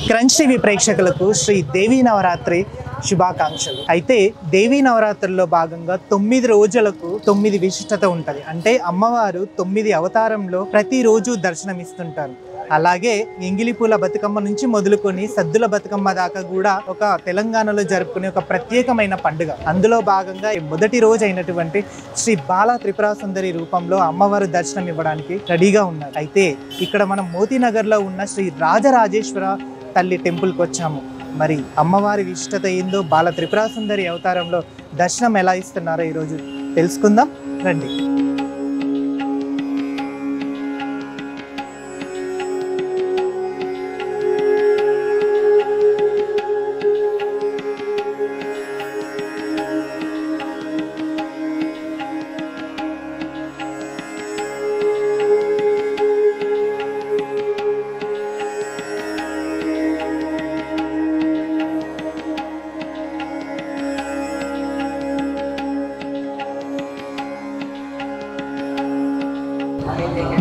Crunch TV ప్రేక్షకులకు శ్రీ దేవీ నవరాత్రి శుభాకాంక్షలు. అయితే దేవీ నవరాత్రుల్లో భాగంగా 9 రోజులకు 9 విశిష్టత ఉంటుంది. అంటే అమ్మవారు 9 అవతారంలో ప్రతిరోజు దర్శనమిస్తుంటారు. అలాగే ఎంగిలిపూల బతుకమ్మ నుంచి మొదలుకొని సద్దుల బతుకమ్మ దాకా కూడా ఒక తెలంగాణలో జరుపుకునే ఒక ప్రత్యేకమైన పండుగ. అందులో భాగంగా మొదటి రోజు అయినటువంటి శ్రీ బాలా త్రిపుర సుందరి రూపంలో అమ్మవారు దర్శనం ఇవ్వడానికి రెడీగా ఉన్నారు. అయితే ఇక్కడ మనం మోతీనగర్లో ఉన్న శ్రీ రాజరాజేశ్వర తల్లి టెంపుల్కి వచ్చాము. మరి అమ్మవారి విశిష్టత ఏందో, బాల త్రిపుర సుందరి అవతారంలో దర్శనం ఎలా ఇస్తున్నారో ఈరోజు తెలుసుకుందాం రండి.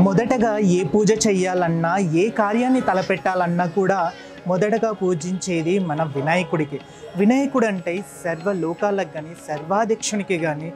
మొదటగా ఏ పూజ చెయ్యాలన్నా, ఏ కార్యాన్ని తలపెట్టాలన్నా కూడా మొదటగా పూజించేది మన వినాయకుడికి. వినాయకుడు అంటే సర్వ లోకాలకు కానీ, సర్వాధ్యక్షునికి కానీ,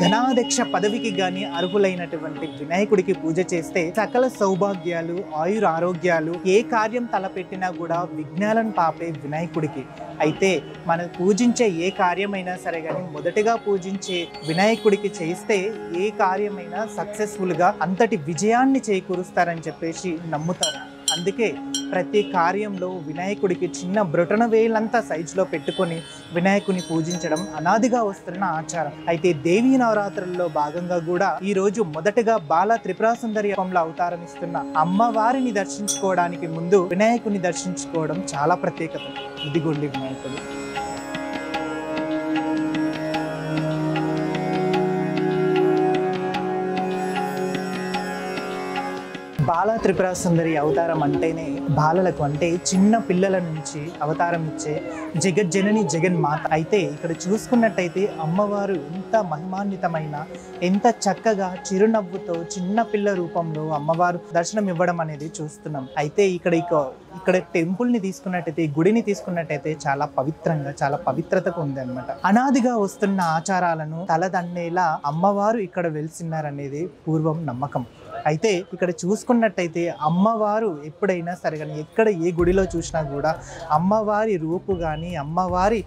ఘనాధ్యక్ష పదవికి కానీ అర్హులైనటువంటి వినాయకుడికి పూజ చేస్తే సకల సౌభాగ్యాలు, ఆయుర ఆరోగ్యాలు, ఏ కార్యం తలపెట్టినా కూడా విఘ్నాలను పాపే వినాయకుడికి. అయితే మనం పూజించే ఏ కార్యమైనా సరే కానీ మొదటగా పూజించే వినాయకుడికి చేస్తే ఏ కార్యమైనా సక్సెస్ఫుల్గా అంతటి విజయాన్ని చేకూరుస్తారని చెప్పేసి నమ్ముతారు. అందుకే ప్రతి కార్యంలో వినాయకుడికి చిన్న బ్రొటన వేలంతా సైజులో పెట్టుకొని వినాయకుని పూజించడం అనాదిగా వస్తున్న ఆచారం. అయితే దేవీ నవరాత్రుల్లో భాగంగా కూడా ఈ రోజు మొదటగా బాల త్రిపుర సుందరి రూపంలో అవతారం ఇస్తున్న అమ్మవారిని దర్శించుకోవడానికి ముందు వినాయకుని దర్శించుకోవడం చాలా ప్రత్యేకత. ఇదిగోండి వినాయకుడు. బాల త్రిపుర సుందరి అవతారం అంటేనే బాలలకు, అంటే చిన్న పిల్లల నుంచి అవతారం ఇచ్చే జగజ్జనని జగన్మాత. అయితే ఇక్కడ చూసుకున్నట్టయితే అమ్మవారు ఎంత మహిమాన్వితమైన, ఎంత చక్కగా చిరునవ్వుతో చిన్న పిల్ల రూపంలో అమ్మవారు దర్శనం ఇవ్వడం అనేది చూస్తున్నాం. అయితే ఇక్కడ టెంపుల్ని తీసుకున్నట్టయితే, గుడిని తీసుకున్నట్టయితే చాలా పవిత్రంగా, చాలా పవిత్రతకు ఉంది అనమాట. అనాదిగా వస్తున్న ఆచారాలను తలదన్నేలా అమ్మవారు ఇక్కడ వెలిసినారనేది పూర్వం నమ్మకం. అయితే ఇక్కడ చూసుకున్నట్టయితే అమ్మవారు ఎప్పుడైనా సరే కానీ, ఎక్కడ ఏ గుడిలో చూసినా కూడా అమ్మవారి రూపు కానీ, అమ్మవారి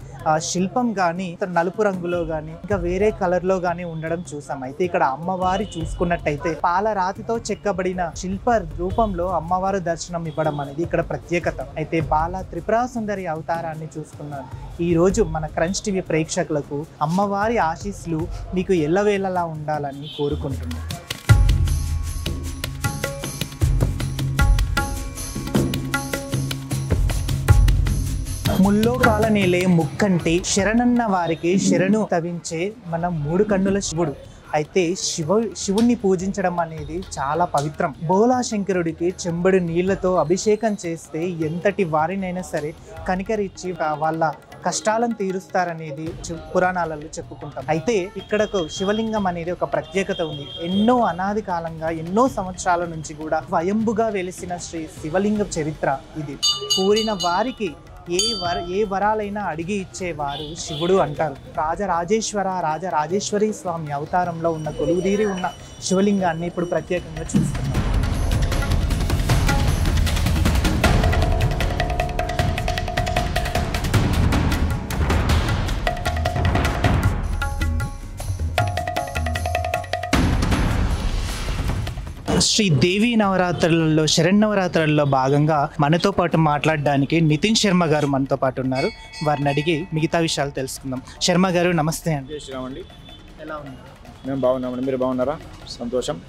శిల్పం కానీ నలుపు రంగులో కానీ ఇంకా వేరే కలర్లో కానీ ఉండడం చూసాం. అయితే ఇక్కడ అమ్మవారి చూసుకున్నట్టయితే పాలరాతితో చెక్కబడిన శిల్ప రూపంలో అమ్మవారు దర్శనం ఇవ్వడం అనేది ఇక్కడ ప్రత్యేకత. అయితే బాల త్రిపుర సుందరి అవతారాన్ని చూసుకున్నాను. ఈ రోజు మన క్రంచ్ టీవీ ప్రేక్షకులకు అమ్మవారి ఆశీస్సులు మీకు ఎల్లవేళలా ఉండాలని కోరుకుంటున్నాను. ముల్లోకాల నేలే ముక్కంటి శరణన్న వారికి శరణు తవించే మన 3 కన్నుల శివుడు. అయితే శివుణ్ణి పూజించడం అనేది చాలా పవిత్రం. బోలా శంకరుడికి చెంబడి నీళ్లతో అభిషేకం చేస్తే ఎంతటి వారినైనా సరే కనికరించి వాళ్ళ కష్టాలను తీరుస్తారనేది పురాణాలలో చెప్పుకుంటాం. అయితే ఇక్కడకు శివలింగం అనేది ఒక ప్రత్యేకత ఉంది. ఎన్నో అనాది కాలంగా, ఎన్నో సంవత్సరాల నుంచి కూడా స్వయంభుగా వెలిసిన శ్రీ శివలింగ చరిత్ర ఇది. కోరిన వారికి ఏ వరాలైనా అడిగి ఇచ్చేవారు శివుడు అంటారు. రాజరాజేశ్వరి స్వామి అవతారంలో ఉన్న కొలువుదీరి ఉన్న శివలింగాన్ని ఇప్పుడు ప్రత్యేకంగా చూస్తున్నాం. శ్రీ దేవీ నవరాత్రులలో, శరన్నవరాత్రులలో భాగంగా మనతో పాటు మాట్లాడడానికి నితిన్ శర్మ గారు మనతో పాటు ఉన్నారు. వారిని అడిగి మిగతా విషయాలు తెలుసుకుందాం. శర్మ గారు నమస్తే అండి. శ్రీరామండి. ఎలా ఉన్నారు? మేము బాగున్నామండి. మీరు బాగున్నారా? సంతోషం.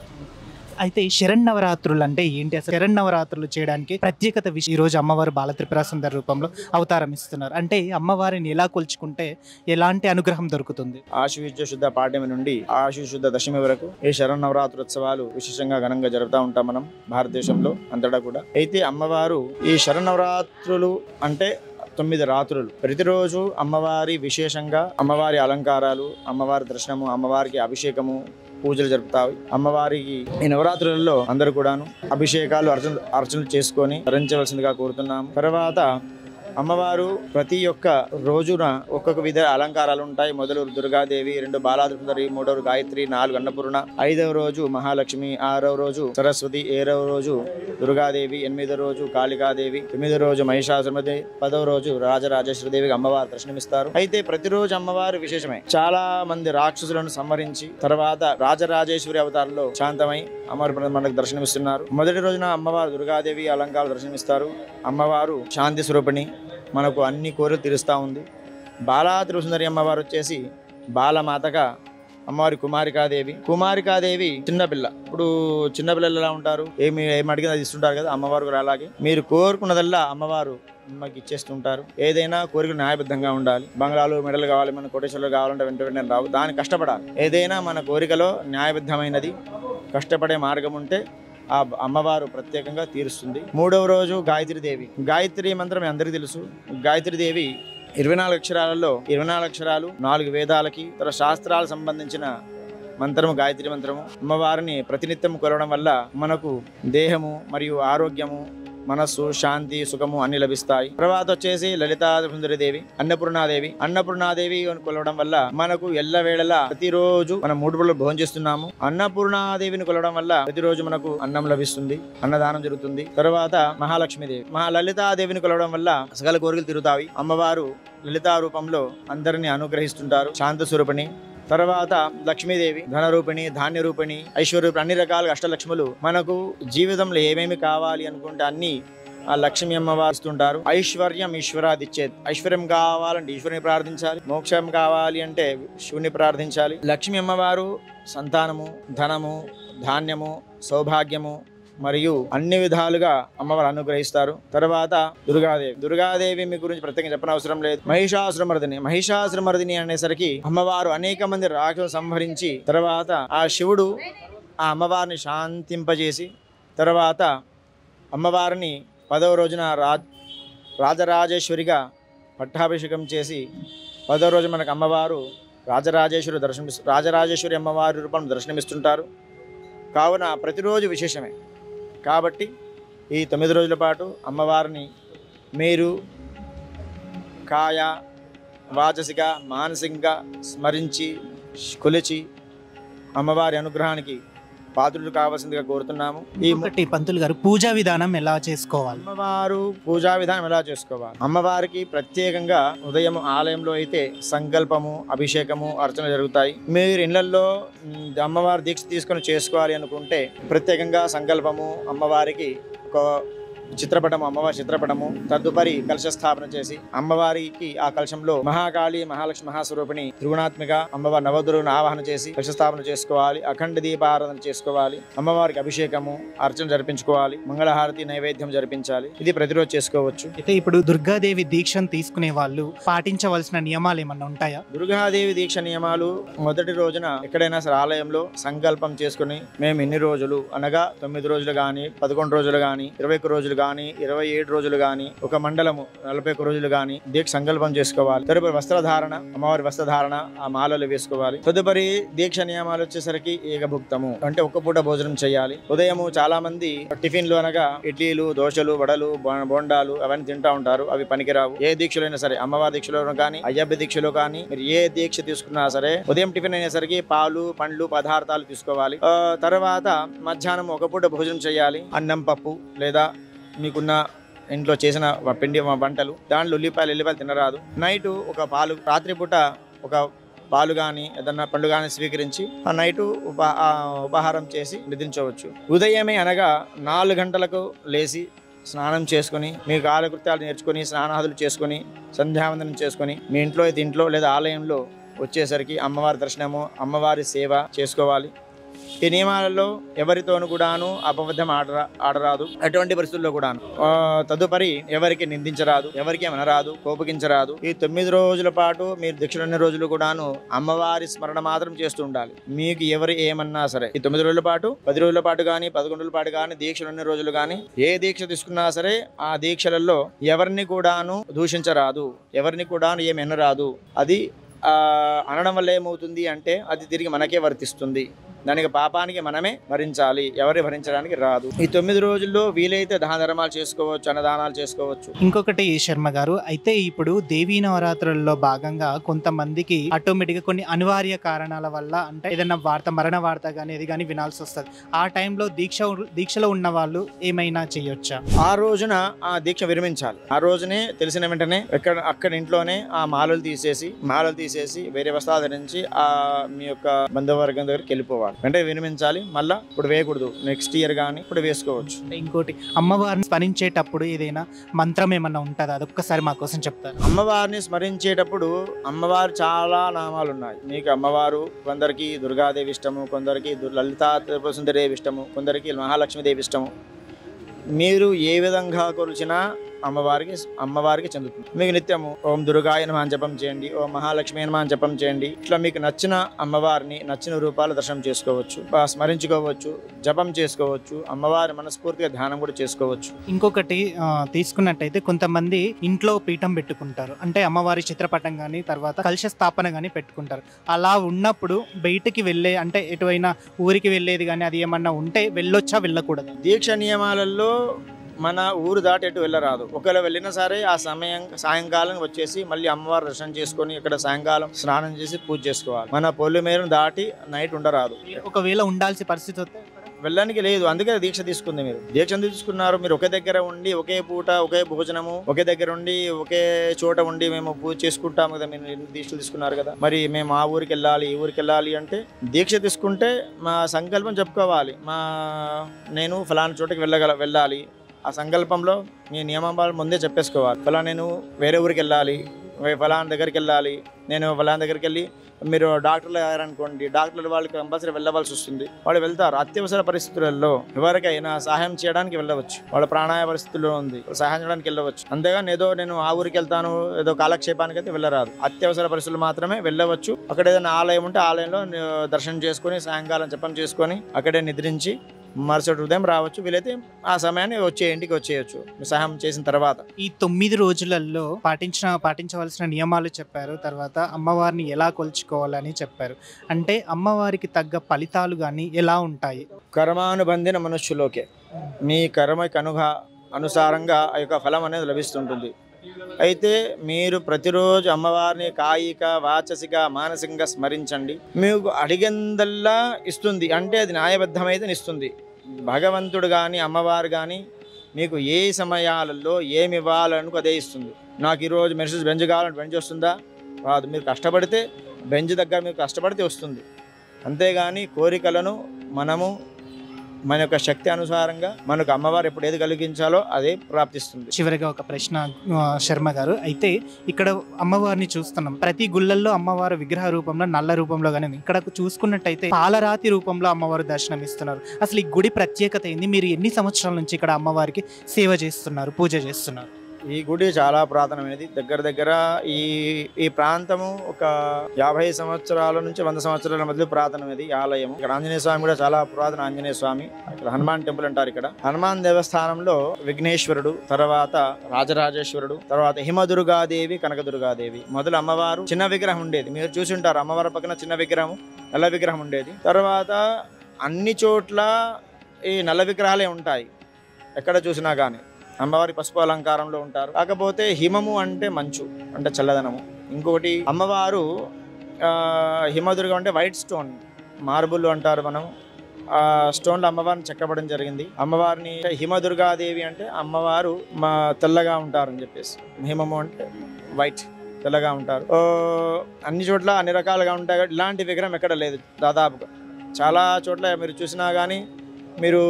అయితే శరన్నవరాత్రులు అంటే ఏంటి? అసలు శరన్నవరాత్రులు చేయడానికి ప్రత్యేకత ఈ రోజు అమ్మవారు బాల త్రిపుర సుందరి రూపంలో అవతారం ఇస్తున్నారు. అంటే అమ్మవారిని ఎలా కొలుచుకుంటే ఎలాంటి అనుగ్రహం దొరుకుతుంది? ఆశ్వయుజ శుద్ధ పాడ్యమి నుండి ఆశ్వయుజ శుద్ధ దశమి వరకు ఈ శరన్నవరాత్రోత్సవాలు విశేషంగా ఘనంగా జరుపుతూ ఉంటాం మనం భారతదేశంలో అంతటా కూడా. అయితే అమ్మవారు ఈ శరన్నవరాత్రులు అంటే 9 రాత్రులు. ప్రతిరోజు అమ్మవారి విశేషంగా అమ్మవారి అలంకారాలు, అమ్మవారి దర్శనము, అమ్మవారికి అభిషేకము, పూజలు జరుపుతాయి. అమ్మవారికి ఈ నవరాత్రులలో అందరూ కూడాను అభిషేకాలు అర్చనలు చేసుకొని ధరించవలసిందిగా కోరుతున్నాము. తర్వాత అమ్మవారు ప్రతి ఒక్క రోజున ఒక్కొక్క విధ అలంకారాలు ఉంటాయి. మొదలు దుర్గాదేవి, 2 బాలాసుందరి, 3వ గాయత్రి, 4 అన్నపూర్ణ, 5వ రోజు మహాలక్ష్మి, 6వ రోజు సరస్వతి, 7వ రోజు దుర్గాదేవి, 8వ రోజు కాళికాదేవి, 9వ రోజు మహిషాసురమర్దిని, 10వ రోజు రాజరాజేశ్వరిదేవికి అమ్మవారు దర్శనమిస్తారు. అయితే ప్రతిరోజు అమ్మవారు విశేషమే. చాలా మంది రాక్షసులను సంహరించి తర్వాత రాజరాజేశ్వరి అవతారంలో శాంతమై అమ్మవారు మనకు దర్శనమిస్తున్నారు. మొదటి రోజున అమ్మవారు దుర్గాదేవి అలంకారాలు దర్శనమిస్తారు. అమ్మవారు శాంతి స్వరూపిణి, మనకు అన్ని కోరికలు తీరుస్తూ ఉంది. బాలా త్రిపురసుందరి అమ్మవారు వచ్చేసి బాలమాతగా అమ్మవారి కుమారికాదేవి చిన్నపిల్ల. ఇప్పుడు చిన్నపిల్లలు ఎలా ఉంటారు, ఏమి అడిగినా అది ఇస్తుంటారు కదా, అమ్మవారు కూడా అలాగే మీరు కోరుకున్నదల్లా అమ్మవారు మనకి ఇచ్చేస్తుంటారు. ఏదైనా కోరికలు న్యాయబద్ధంగా ఉండాలి. బంగ్లాలు, మెడలు కావాలి, మన కోటేశ్వరులు కావాలంటే వెంట వెంటనే రావు. దానికి కష్టపడాలి. ఏదైనా మన కోరికలో న్యాయబద్ధమైనది, కష్టపడే మార్గం ఉంటే ఆ అమ్మవారు ప్రత్యేకంగా తీరుస్తుంది. 3వ రోజు గాయత్రీదేవి. గాయత్రి మంత్రం అందరికీ తెలుసు. గాయత్రీదేవి 24 అక్షరాలలో 24 అక్షరాలు, 4 వేదాలకి ఇతర శాస్త్రాలకు సంబంధించిన మంత్రము గాయత్రి మంత్రము. అమ్మవారిని ప్రతినిత్యం కొలవడం వల్ల మనకు దేహము మరియు ఆరోగ్యము, మనస్సు, శాంతి, సుఖము అన్ని లభిస్తాయి. తర్వాత వచ్చేసి లలితా త్రిపురసుందరీదేవి, అన్నపూర్ణాదేవి కొలవడం వల్ల మనకు ఎల్లవేళలా ప్రతిరోజు మనం 3 పూటలు భోజనం చేస్తున్నాము. అన్నపూర్ణాదేవిని కొలవడం వల్ల ప్రతిరోజు మనకు అన్నం లభిస్తుంది, అన్నదానం జరుగుతుంది. తర్వాత మహాలక్ష్మీదేవి, లలితాదేవిని కొలవడం వల్ల సకల కోరికలు తీరుతాయి. అమ్మవారు లలితా రూపంలో అందరినీ అనుగ్రహిస్తుంటారు, శాంత స్వరూపిణి. తర్వాత లక్ష్మీదేవి ధనరూపిణి, ధాన్యరూపిణి, ఐశ్వర్యరూపిణి, అన్ని రకాలుగా అష్టలక్ష్ములు. మనకు జీవితంలో ఏమేమి కావాలి అనుకుంటే అన్ని ఆ లక్ష్మీ అమ్మవారు ఇస్తుంటారు. ఐశ్వర్యం ఈశ్వరాదిచ్చేది. ఐశ్వర్యం కావాలంటే ఈశ్వరుని ప్రార్థించాలి, మోక్షం కావాలి అంటే శివుని ప్రార్థించాలి. లక్ష్మీ అమ్మవారు సంతానము, ధనము, ధాన్యము, సౌభాగ్యము మరియు అన్ని విధాలుగా అమ్మవారు అనుగ్రహిస్తారు. తర్వాత దుర్గాదేవి మీ గురించి ప్రత్యేకంగా చెప్పనవసరం లేదు. మహిషాసురమర్దిని అనేసరికి అమ్మవారు అనేక మంది రాక్షసులను సంహరించి తర్వాత ఆ శివుడు ఆ అమ్మవారిని శాంతింపజేసి తర్వాత అమ్మవారిని 10వ రోజున రాజరాజేశ్వరిగా పట్టాభిషేకం చేసి 10వ రోజు మనకు అమ్మవారు రాజరాజేశ్వరి అమ్మవారి రూపం దర్శనమిస్తుంటారు. కావున ప్రతిరోజు విశేషమే. కాబట్టి ఈ 9 రోజుల పాటు అమ్మవారిని మీరు కాయ, వాచసిక, మానసికంగా స్మరించి కొలిచి అమ్మవారి అనుగ్రహానికి పాత్రులు కావాల్సిందిగా కోరుతున్నాము. ఈ పంతులు గారు పూజా విధానం ఎలా చేసుకోవాలి? అమ్మవారికి ప్రత్యేకంగా ఉదయం ఆలయంలో అయితే సంకల్పము, అభిషేకము, అర్చన జరుగుతాయి. మీరు ఇళ్లలో అమ్మవారి దీక్ష తీసుకొని చేసుకోవాలి అనుకుంటే ప్రత్యేకంగా సంకల్పము, అమ్మవారికి ఒక అమ్మవారి చిత్రపటము, తదుపరి కలశ స్థాపన చేసి అమ్మవారికి ఆ కలశంలో మహాకాళి, మహాలక్ష్మి, మహాస్వరూపిణి, త్రిగుణాత్మిక అమ్మవారి నవదుర్గను ఆవాహన చేసి కలశ స్థాపన చేసుకోవాలి. అఖండ దీపారాధన చేసుకోవాలి. అమ్మవారికి అభిషేకము, అర్చన జరిపించుకోవాలి. మంగళహారతి, నైవేద్యం జరిపించాలి. ఇది ప్రతిరోజు చేసుకోవచ్చు. అయితే ఇప్పుడు దుర్గాదేవి దీక్షను తీసుకునే వాళ్ళు పాటించవలసిన నియమాలు ఏమన్నా ఉంటాయా? దుర్గాదేవి దీక్ష నియమాలు మొదటి రోజున ఎక్కడైనా సరే ఆలయంలో సంకల్పం చేసుకుని మేము ఇన్ని రోజులు అనగా 9 రోజులు గాని, 11 రోజులు గాని, 21 రోజులు గాని, 27 రోజులు గాని, ఒక మండలము 41 రోజులు గాని దీక్ష సంకల్పం చేసుకోవాలి. తదుపరి వస్త్రధారణ, అమ్మవారి వస్త్రధారణ, ఆ మాలలు వేసుకోవాలి. తదుపరి దీక్ష నియమాలు వచ్చేసరికి ఏకభుక్తము అంటే ఒక్క పూట భోజనం చేయాలి. ఉదయము చాలా మంది టిఫిన్లు అనగా ఇడ్లీలు, దోశలు, వడలు, బోండాలు అవన్నీ తింటా ఉంటారు. అవి పనికిరావు. ఏ దీక్షలో అయినా సరే, అమ్మవారి దీక్షలో కానీ, అయ్యప్ప దీక్షలో కానీ, మీరు ఏ దీక్ష తీసుకున్నా సరే ఉదయం టిఫిన్ అయినసరికి పాలు, పండ్లు, పదార్థాలు తీసుకోవాలి. తర్వాత మధ్యాహ్నం ఒక పూట భోజనం చేయాలి. అన్నం, పప్పు లేదా మీకున్న ఇంట్లో చేసిన పిండి వంటలు, దాంట్లో ఎల్లిపాయలు తినరాదు. నైట్ ఒక పాలు, రాత్రిపూట ఒక పాలు కానీ ఏదన్నా పండు కానీ స్వీకరించి ఆ నైటు ఉపహారం చేసి నిద్రించవచ్చు. ఉదయమే అనగా 4 గంటలకు లేచి స్నానం చేసుకుని, మీ కాలకృత్యాలు నేర్చుకుని, స్నానాదులు చేసుకుని, సంధ్యావందనం చేసుకుని, మీ ఇంట్లో అయితే ఇంట్లో లేదా ఆలయంలో వచ్చేసరికి అమ్మవారి దర్శనము, అమ్మవారి సేవ చేసుకోవాలి. ఈ నియమాలలో ఎవరితోనూ కూడాను అపబద్ధం ఆడరాదు, ఎటువంటి పరిస్థితుల్లో కూడాను. తదుపరి ఎవరికి నిందించరాదు, ఎవరికి అనరాదు, కోపగించరాదు. ఈ 9 రోజుల పాటు మీరు దీక్షలన్ని రోజులు కూడాను అమ్మవారి స్మరణ మాత్రం చేస్తూ ఉండాలి. మీకు ఎవరు ఏమన్నా సరే ఈ 9 రోజుల పాటు, 10 రోజుల పాటు కానీ, 11 రోజుల పాటు కానీ, దీక్షలన్ని రోజులు కానీ ఏ దీక్ష తీసుకున్నా సరే ఆ దీక్షలలో ఎవరిని కూడాను దూషించరాదు, ఎవరిని కూడాను ఏమి అనరాదు. అది అనడం వల్ల ఏమవుతుంది అంటే అది తిరిగి మనకే వర్తిస్తుంది. దానికి పాపానికి మనమే భరించాలి, ఎవరి భరించడానికి రాదు. ఈ 9 రోజుల్లో వీలైతే దాన ధర్మాలు చేసుకోవచ్చు, అన్నదానాలు చేసుకోవచ్చు. ఇంకొకటి శర్మ గారు, అయితే ఇప్పుడు దేవీ నవరాత్రుల్లో భాగంగా కొంతమందికి ఆటోమేటిక్గా కొన్ని అనివార్య కారణాల వల్ల అంటే ఏదైనా మరణ వార్త కానీ ఏది కానీ వినాల్సి వస్తుంది. ఆ టైంలో దీక్షలో ఉన్న వాళ్ళు ఏమైనా చేయొచ్చా? ఆ రోజున ఆ దీక్ష విరమించాలి. ఆ రోజునే తెలిసిన వెంటనే అక్కడ ఇంట్లోనే ఆ మాలలు తీసేసి వేరే వస్త్రాలు ధరించి ఆ మీ యొక్క బంధువర్గం దగ్గరికి వెళ్ళిపోవాలి. అంటే విరమించాలి. మళ్ళీ ఇప్పుడు వేయకూడదు, నెక్స్ట్ ఇయర్ కానీ ఇప్పుడు వేసుకోవచ్చు. ఇంకోటి, అమ్మవారిని స్మరించేటప్పుడు ఏదైనా మంత్రం ఏమన్నా ఉంటుందా? అదొక్కసారి మా కోసం చెప్తారు. అమ్మవారిని స్మరించేటప్పుడు అమ్మవారు చాలా నామాలు ఉన్నాయి. మీకు అమ్మవారు కొందరికి దుర్గాదేవి ఇష్టము, కొందరికి లలితా త్రిపురసుందరీదేవి ఇష్టము, కొందరికి మహాలక్ష్మీదేవి ఇష్టము. మీరు ఏ విధంగా కొలిచినా అమ్మవారికి చెందుతుంది. మీకు నిత్యము ఓం దుర్గాయ నమః అని జపం చేయండి, ఓం మహాలక్ష్మి నమః అని జపం చేయండి. ఇట్లా మీకు నచ్చిన అమ్మవారిని నచ్చిన రూపాలు దర్శనం చేసుకోవచ్చు, స్మరించుకోవచ్చు, జపం చేసుకోవచ్చు, అమ్మవారి మనస్ఫూర్తిగా ధ్యానం కూడా చేసుకోవచ్చు. ఇంకొకటి తీసుకున్నట్టయితే కొంతమంది ఇంట్లో పీఠం పెట్టుకుంటారు, అంటే అమ్మవారి చిత్రపటం కానీ తర్వాత కలశ స్థాపన కానీ పెట్టుకుంటారు. అలా ఉన్నప్పుడు బయటికి వెళ్ళే అంటే ఎటువైనా ఊరికి వెళ్ళేది కానీ అది ఏమన్నా ఉంటే వెళ్ళొచ్చా వెళ్ళకూడదు? దీక్ష నియమాలలో మన ఊరు దాటి ఎటు వెళ్ళరాదు. ఒకవేళ వెళ్ళినా సరే ఆ సాయంకాలం వచ్చేసి మళ్ళీ అమ్మవారి దర్శనం చేసుకొని ఇక్కడ సాయంకాలం స్నానం చేసి పూజ చేసుకోవాలి. మన పొలిమేరను దాటి నైట్ ఉండరాదు. ఒకవేళ ఉండాల్సిన పరిస్థితి వస్తే వెళ్ళడానికి లేదు. అందుకే దీక్ష తీసుకుంది. మీరు దీక్ష తీసుకున్నారు. మీరు ఒకే దగ్గర ఉండి ఒకే పూట ఒకే భోజనము ఒకే దగ్గర ఉండి ఒకే చోట ఉండి మేము పూజ చేసుకుంటాము కదా. మీరు దీక్ష తీసుకున్నారు కదా, మరి మేము ఆ ఊరికి వెళ్ళాలి ఈ ఊరికి వెళ్ళాలి అంటే దీక్ష తీసుకుంటే మా సంకల్పం చెప్పుకోవాలి. నేను ఫలానా చోటకి వెళ్ళాలి. ఆ సంకల్పంలో మీ నియమాలు ముందే చెప్పేసుకోవాలి. ఫలానా నేను వేరే ఊరికి వెళ్ళాలి, ఫలానా దగ్గరికి వెళ్ళాలి, నేను ఫలానా దగ్గరికి వెళ్ళి మీరు డాక్టర్లు అయ్యారనుకోండి, డాక్టర్లు వాళ్ళకి కంపల్సరీ వెళ్ళవలసి వస్తుంది. వాళ్ళు వెళ్తారు. అత్యవసర పరిస్థితులలో ఎవరికైనా సహాయం చేయడానికి వెళ్ళవచ్చు. వాళ్ళ ప్రాణాయ పరిస్థితుల్లో ఉంది, సహాయం చేయడానికి వెళ్ళవచ్చు. అంతేగాని ఏదో నేను ఆ ఊరికి వెళ్తాను ఏదో కాలక్షేపానికి అయితే వెళ్ళరాదు. అత్యవసర పరిస్థితులు మాత్రమే వెళ్ళవచ్చు. అక్కడ ఏదైనా ఆలయం ఉంటే ఆలయంలో దర్శనం చేసుకొని సాయంకాలం జపం చేసుకొని అక్కడే నిద్రించి మరుసటి ఉదయం రావచ్చు. వీలైతే ఆ సమయాన్ని ఇంటికి వచ్చేయచ్చు సహాయం చేసిన తర్వాత. ఈ 9 రోజులలో పాటించవలసిన నియమాలు చెప్పారు, తర్వాత అమ్మవారిని ఎలా కొలుచుకోవాలని చెప్పారు. అంటే అమ్మవారికి తగ్గ ఫలితాలు కానీ ఎలా ఉంటాయి? కర్మానుబంధిన మనుష్యులోకే మీ కర్మకి అనుసారంగా ఆ యొక్క ఫలం అనేది లభిస్తుంటుంది. అయితే మీరు ప్రతిరోజు అమ్మవారిని కాయిక వాచసిక మానసికంగా స్మరించండి. మీకు అడిగిందల్లా ఇస్తుంది. అంటే అది న్యాయబద్ధమైతే ఇస్తుంది. భగవంతుడు కానీ అమ్మవారు కానీ మీకు ఏ సమయాలలో ఏమి ఇవ్వాలనుకో అదే ఇస్తుంది. నాకు ఈరోజు మెర్సిడెస్ బెంజ్ కావాలంటే బెంజ్ వస్తుందా? రాదు. మీరు కష్టపడితే బెంజ్ దగ్గర మీరు కష్టపడితే వస్తుంది. అంతేగాని కోరికలను మనము మన యొక్క శక్తి అనుసారంగా మనకు అమ్మవారు ఎప్పుడు ఏది కలిగించాలో అదే ప్రాప్తిస్తుంది. చివరిగా ఒక ప్రశ్న శర్మ గారు, అయితే ఇక్కడ అమ్మవారిని చూస్తున్నాం. ప్రతి గుళ్ళల్లో అమ్మవారు విగ్రహ రూపంలో నల్ల రూపంలో కానీ ఇక్కడ చూసుకున్నట్టయితే పాలరాతి రూపంలో అమ్మవారు దర్శనం ఇస్తున్నారు. అసలు ఈ గుడి ప్రత్యేకత ఏంది? మీరు ఎన్ని సంవత్సరాల నుంచి ఇక్కడ అమ్మవారికి సేవ చేస్తున్నారు, పూజ చేస్తున్నారు? ఈ గుడి చాలా పురాతనమైనది. దగ్గర ఈ ప్రాంతము ఒక 50 సంవత్సరాల నుంచి 100 సంవత్సరాల మధ్య పురాతనమైనది ఆలయం. ఇక్కడ ఆంజనేయ స్వామి కూడా చాలా పురాతన ఆంజనేయ స్వామి. ఇక్కడ హనుమాన్ టెంపుల్ అంటారు. ఇక్కడ హనుమాన్ దేవస్థానంలో విఘ్నేశ్వరుడు, తర్వాత రాజరాజేశ్వరుడు, తర్వాత హిమదుర్గాదేవి, కనకదుర్గాదేవి మొదలు అమ్మవారు చిన్న విగ్రహం ఉండేది. మీరు చూసి ఉంటారు. అమ్మవారి పక్కన చిన్న విగ్రహం, నల్ల విగ్రహం ఉండేది. తర్వాత అన్ని చోట్ల ఈ నల్ల విగ్రహాలే ఉంటాయి. ఎక్కడ చూసినా కానీ అమ్మవారి పసుపు అలంకారంలో ఉంటారు. కాకపోతే హిమము అంటే మంచు, అంటే చల్లదనము. ఇంకొకటి అమ్మవారు హిమదుర్గం అంటే వైట్ స్టోన్, మార్బుల్ అంటారు మనం. ఆ స్టోన్లో అమ్మవారిని చెక్కబడడం జరిగింది. అమ్మవారిని హిమదుర్గాదేవి అంటే అమ్మవారు తెల్లగా ఉంటారని చెప్పేసి, హిమము అంటే వైట్, తెల్లగా ఉంటారు. అన్ని చోట్ల అన్ని రకాలుగా ఉంటాయి. ఇలాంటి విగ్రహం ఎక్కడ లేదు దాదాపుగా. చాలా చోట్ల మీరు చూసినా కానీ మీరు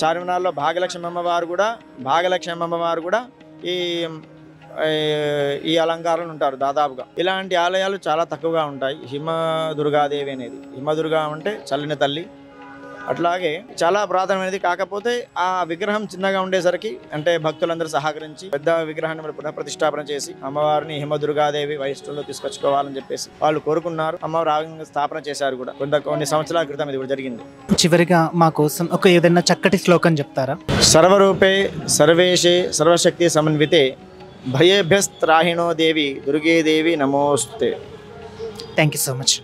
చార్మినార్లో భాగ్యలక్ష్మి అమ్మవారు కూడా ఈ అలంకారాలు ఉంటారు దాదాపుగా. ఇలాంటి ఆలయాలు చాలా తక్కువగా ఉంటాయి. హిమదుర్గాదేవి అనేది, హిమదుర్గా అంటే చల్లని తల్లి, అట్లాగే చాలా పురాతనమైనది. కాకపోతే ఆ విగ్రహం చిన్నగా ఉండేసరికి అంటే భక్తులందరూ సహకరించి పెద్ద విగ్రహాన్ని పునఃప్రతిష్టాపన చేసి అమ్మవారిని హిమదుర్గాదేవి వైష్ణవులో తీసుకొచ్చుకోవాలని చెప్పేసి వాళ్ళు కోరుకున్నారు. అమ్మవారు స్థాపన చేశారు కూడా కొన్ని సంవత్సరాల క్రితం ఇది కూడా జరిగింది. చివరిగా మా కోసం ఒక ఏదైనా చక్కటి శ్లోకం చెప్తారా? సర్వరూపే సర్వేషే సర్వశక్తి సమన్వితే భయేభ్యస్త్రాహిణో దేవి దుర్గే దేవి నమోస్తుతే. Thank you so much.